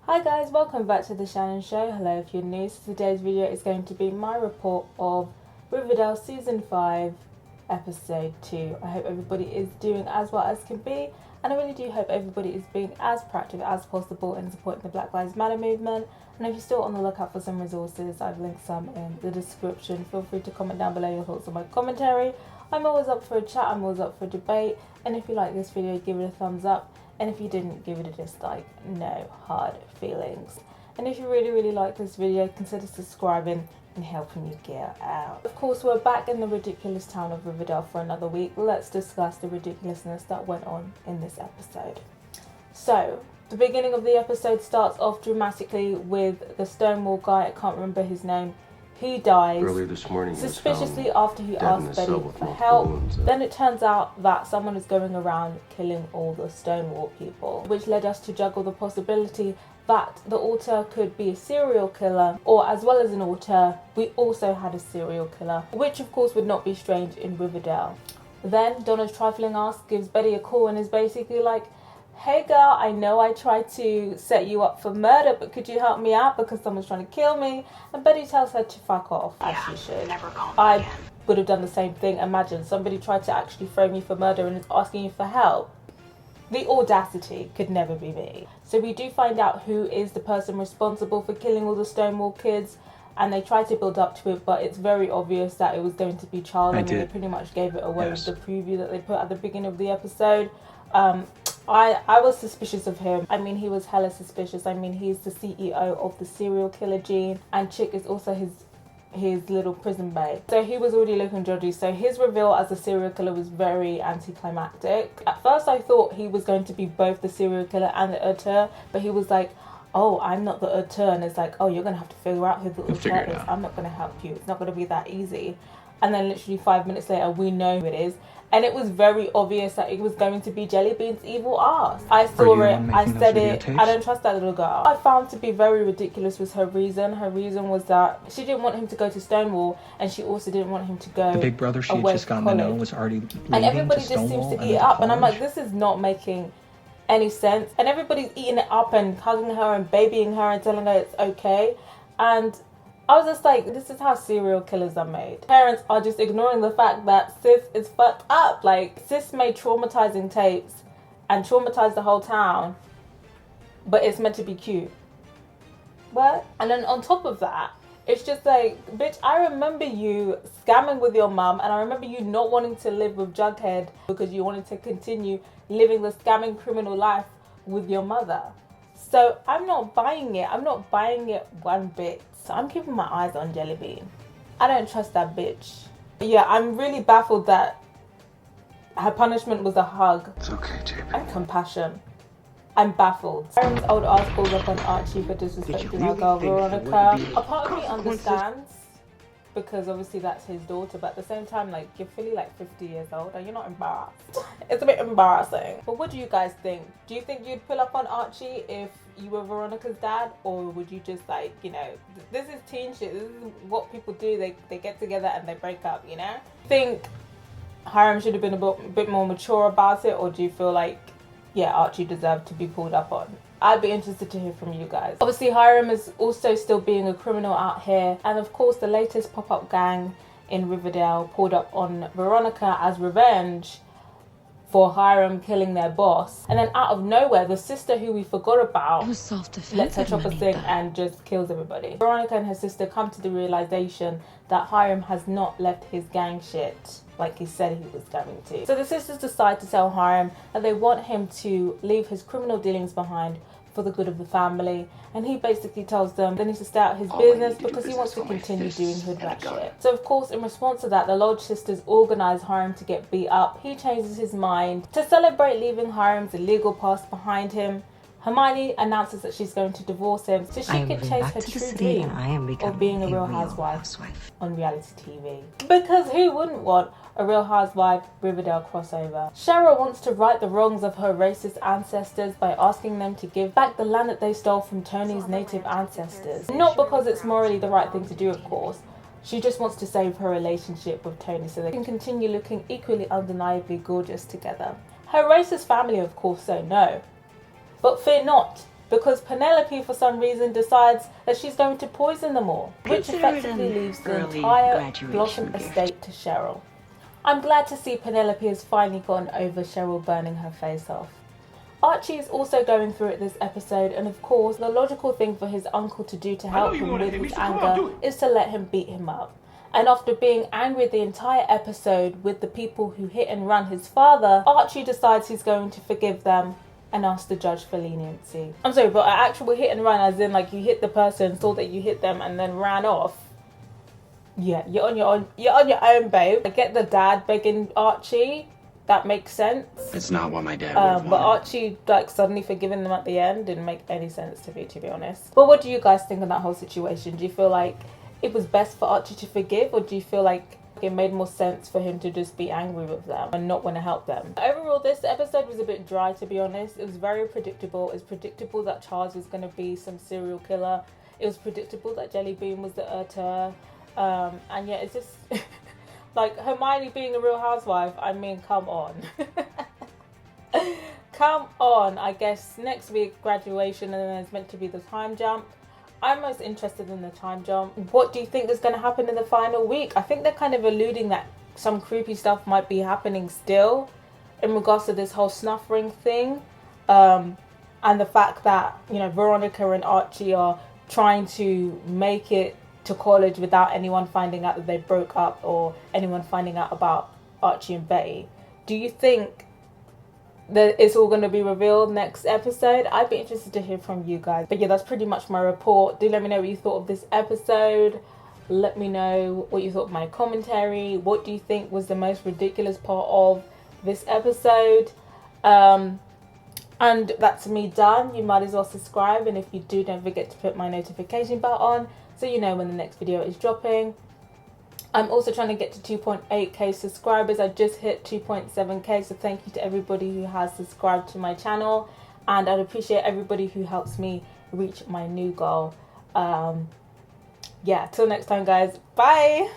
Hi guys, welcome back to the Shannon Show. Hello if you're new. So today's video is going to be my report of Riverdale Season 5, Episode 2. I hope everybody is doing as well as can be, and I really do hope everybody is being as proactive as possible in supporting the Black Lives Matter movement. And if you're still on the lookout for some resources, I've linked some in the description. Feel free to comment down below your thoughts on my commentary. I'm always up for a chat, I'm always up for a debate, and if you like this video, give it a thumbs up. And if you didn't, give it a dislike. No hard feelings. And if you really like this video, consider subscribing and helping me get out. Of course, we're back in the ridiculous town of Riverdale for another week. Let's discuss the ridiculousness that went on in this episode. So, the beginning of the episode starts off dramatically with the Stonewall guy, I can't remember his name. He dies earlier this morning, suspiciously after he asked Betty for help. Then it turns out that someone is going around killing all the Stonewall people, which led us to juggle the possibility that the author could be a serial killer, or as well as an author, we also had a serial killer, which of course would not be strange in Riverdale. Then Donna's trifling ass gives Betty a call and is basically like, "Hey girl, I know I tried to set you up for murder, but could you help me out because someone's trying to kill me?" And Betty tells her to fuck off, as she should. I would have done the same thing. Imagine somebody tried to actually frame you for murder and is asking you for help. The audacity could never be me. So we do find out who is the person responsible for killing all the Stonewall kids, and they try to build up to it, but it's very obvious that it was going to be Charles. I mean, they pretty much gave it away with the preview that they put at the beginning of the episode. I was suspicious of him. I mean, he was hella suspicious. I mean, he's the CEO of the serial killer gene, and Chick is also his little prison babe. So he was already looking dodgy. So his reveal as a serial killer was very anticlimactic. At first I thought he was going to be both the serial killer and the auteur, but he was like, "Oh, I'm not the auteur," and it's like, "Oh, you're gonna have to figure out who the auteur is. I'm not gonna help you. It's not gonna be that easy." And then literally 5 minutes later, we know who it is. And it was very obvious that it was going to be Jellybean's evil ass. I saw it, I said it, I don't trust that little girl. I found to be very ridiculous was her reason. Her reason was that she didn't want him to go to Stonewall, and she also didn't want him to go the big brother she had just gotten to know was already leaving, and everybody just seems to eat it up. And I'm like, this is not making any sense. And everybody's eating it up and hugging her and babying her and telling her it's okay. And I was just like, this is how serial killers are made. Parents are just ignoring the fact that sis is fucked up. Like, sis made traumatizing tapes and traumatized the whole town, but it's meant to be cute. What? And then on top of that, it's just like, bitch, I remember you scamming with your mum, and I remember you not wanting to live with Jughead because you wanted to continue living the scamming criminal life with your mother. So I'm not buying it. I'm not buying it one bit. So I'm keeping my eyes on Jellybean. I don't trust that bitch. But yeah, I'm really baffled that her punishment was a hug. It's okay, JP. And compassion. I'm baffled. Aaron's old ass calls up on Archie for disrespecting our girl Veronica. A part of me understands, because obviously that's his daughter, but at the same time, like, you're fully like 50 years old and you're not embarrassed. It's a bit embarrassing. But what do you guys think? Do you think you'd pull up on Archie if you were Veronica's dad, or would you just, like, you know, this is teen shit, this is what people do, they get together and they break up, you know? Think Hiram should have been a bit more mature about it, or do you feel like, yeah, Archie deserved to be pulled up on? I'd be interested to hear from you guys. Obviously, Hiram is also still being a criminal out here, and of course the latest pop-up gang in Riverdale pulled up on Veronica as revenge for Hiram killing their boss. And then out of nowhere, the sister who we forgot about lets her chopper sing and just kills everybody. Veronica and her sister come to the realization that Hiram has not left his gang shit like he said he was going to. So the sisters decide to tell Hiram that they want him to leave his criminal dealings behind for the good of the family, and he basically tells them they need to stay out his business because he wants to continue doing hood rat shit. So of course, in response to that, the Lodge sisters organize Hiram to get beat up. He changes his mind. To celebrate leaving Hiram's illegal past behind him, Hermione announces that she's going to divorce him so she can chase her true dream of being a real housewife on reality TV. Because who wouldn't want a Real Housewife Riverdale crossover? Cheryl wants to right the wrongs of her racist ancestors by asking them to give back the land that they stole from Tony's native ancestors. Not because it's morally the right thing to do, of course. She just wants to save her relationship with Tony so they can continue looking equally undeniably gorgeous together. Her racist family, of course, say no. But fear not, because Penelope for some reason decides that she's going to poison them all, which effectively leaves the entire Blossom estate to Cheryl. I'm glad to see Penelope has finally gotten over Cheryl burning her face off. Archie is also going through it this episode, and of course the logical thing for his uncle to do to help him with his anger is to let him beat him up. And after being angry the entire episode with the people who hit and run his father, Archie decides he's going to forgive them and ask the judge for leniency. I'm sorry, but an actual hit and run, as in like you hit the person, saw that you hit them and then ran off. Yeah, you're on your own, babe. I get the dad begging Archie. That makes sense. It's not what my dad would have but Archie like suddenly forgiving them at the end didn't make any sense to me, to be honest. But what do you guys think of that whole situation? Do you feel like it was best for Archie to forgive, or do you feel like it made more sense for him to just be angry with them and not want to help them? Overall, this episode was a bit dry, to be honest. It was very predictable. It was predictable that Charles was going to be some serial killer. It was predictable that Jellybean was the auteur. And yeah, it's just like Hermione being a real housewife. I mean, come on. Come on. I guess next week graduation, and then it's meant to be the time jump. I'm most interested in the time jump. What do you think is going to happen in the final week? I think they're kind of alluding that some creepy stuff might be happening still in regards to this whole snuff ring thing. And the fact that, you know, Veronica and Archie are trying to make it to college without anyone finding out that they broke up, or anyone finding out about Archie and Betty. Do you think that it's all going to be revealed next episode? I'd be interested to hear from you guys. But yeah, that's pretty much my report. Do let me know what you thought of this episode. Let me know what you thought of my commentary. What do you think was the most ridiculous part of this episode? And that's me done. You might as well subscribe, and if you do, don't forget to put my notification bell on so you know when the next video is dropping. I'm also trying to get to 2.8k subscribers. I just hit 2.7k, so thank you to everybody who has subscribed to my channel, and I'd appreciate everybody who helps me reach my new goal. Yeah, till next time guys, bye.